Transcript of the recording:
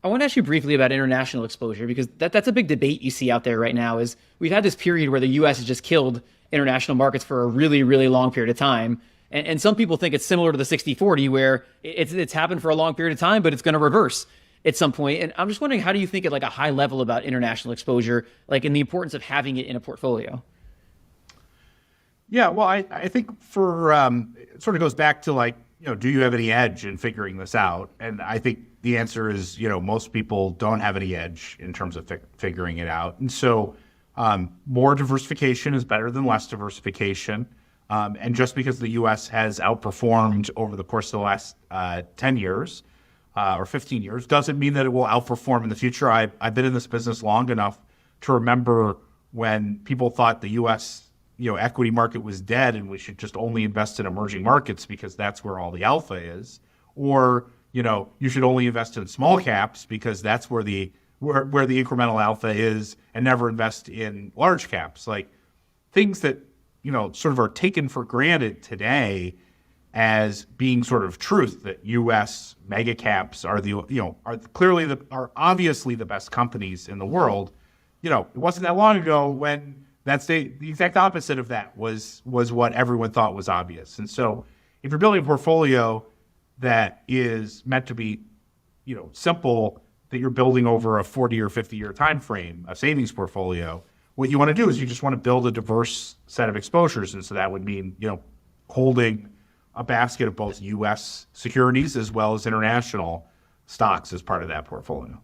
I want to ask you briefly about international exposure because that's a big debate you see out there right now. Is we've had this period where the U.S. has just killed international markets for a really, really long period of time. And some people think it's similar to the 60-40 where it's happened for a long period of time, but it's going to reverse at some point. And I'm just wondering, how do you think at like a high level about international exposure, like in the importance of having it in a portfolio? Yeah, well, I think for it sort of goes back to like, do you have any edge in figuring this out? And I think the answer is, most people don't have any edge in terms of figuring it out. And so more diversification is better than less diversification. And just because the U.S. has outperformed over the course of the last 10 years or 15 years doesn't mean that it will outperform in the future. I've been in this business long enough to remember when people thought the U.S. Equity market was dead and we should just only invest in emerging markets because that's where all the alpha is. Or, you should only invest in small caps because that's where the incremental alpha is, and never invest in large caps. Like things that, sort of are taken for granted today as being sort of truth, that U.S. mega caps are are obviously the best companies in the world. It wasn't that long ago when that's the exact opposite of that was what everyone thought was obvious. And so if you're building a portfolio that is meant to be, simple, that you're building over a 40 or 50 year time frame, a savings portfolio, what you want to do is you just want to build a diverse set of exposures. And so that would mean, holding a basket of both U.S. securities as well as international stocks as part of that portfolio.